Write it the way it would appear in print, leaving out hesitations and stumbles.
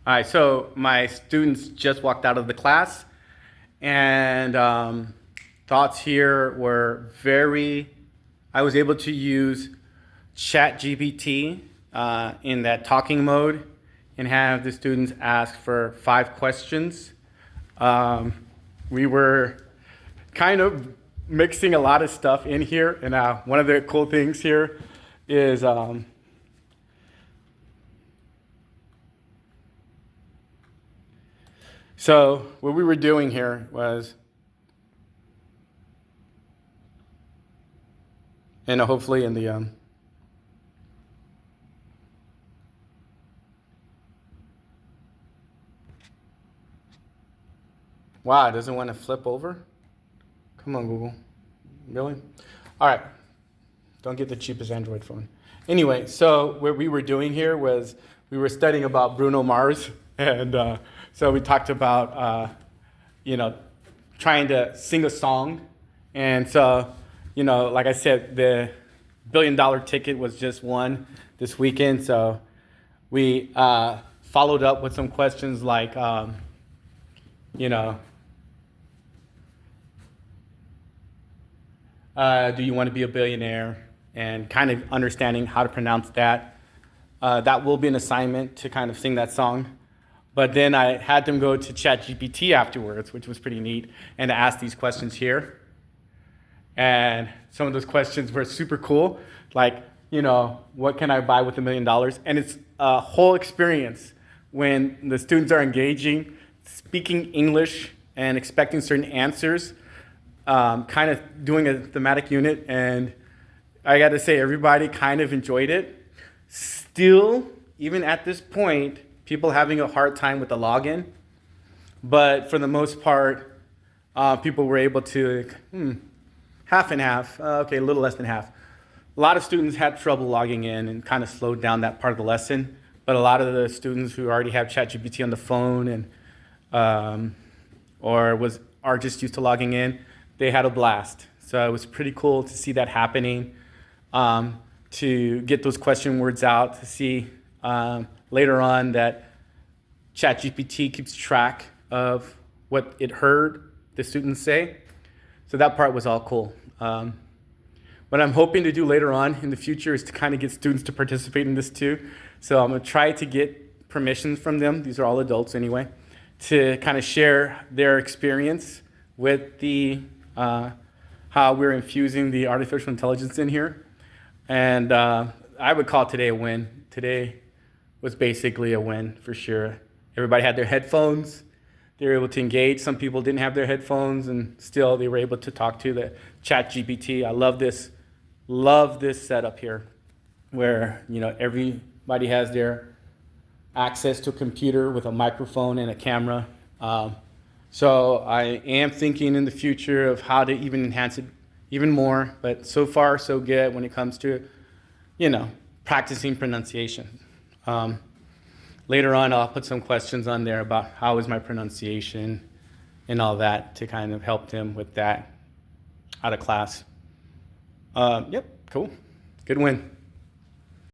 All right, so my students just walked out of the class, and thoughts here were I was able to use ChatGPT in that talking mode and have the students ask for 5 questions. We were kind of mixing a lot of stuff in here, and one of the cool things here is so what we were doing here was, and hopefully in the wow, it doesn't want to flip over? Come on, Google. Really? All right. Don't get the cheapest Android phone. Anyway, so what we were doing here was we were studying about Bruno Mars, and so we talked about, trying to sing a song. And so, like I said, the $1 billion ticket was just won this weekend. So we followed up with some questions like, do you want to be a billionaire? And kind of understanding how to pronounce that. That will be an assignment to kind of sing that song. But then I had them go to ChatGPT afterwards, which was pretty neat, and to ask these questions here. And some of those questions were super cool, like, what can I buy with $1 million? And it's a whole experience when the students are engaging, speaking English, and expecting certain answers, kind of doing a thematic unit. And I got to say, everybody kind of enjoyed it. Still, even at this point, people having a hard time with the login. But for the most part, people were able to, half and half, a little less than half. A lot of students had trouble logging in and kind of slowed down that part of the lesson. But a lot of the students who already have ChatGPT on the phone and are just used to logging in, they had a blast. So it was pretty cool to see that happening, to get those question words out, to see later on that ChatGPT keeps track of what it heard the students say. So that part was all cool. What I'm hoping to do later on in the future is to kind of get students to participate in this too. So I'm going to try to get permissions from them, these are all adults anyway, to kind of share their experience with the how we're infusing the artificial intelligence in here. And I would call today a win. Today was basically a win for sure. Everybody had their headphones. They were able to engage. Some people didn't have their headphones, and still they were able to talk to the ChatGPT. I love this setup here, where everybody has their access to a computer with a microphone and a camera. So I am thinking in the future of how to even enhance it even more, but so far so good when it comes to, practicing pronunciation. Later on, I'll put some questions on there about how is my pronunciation and all that to kind of help them with that out of class. Yep, cool. Good win.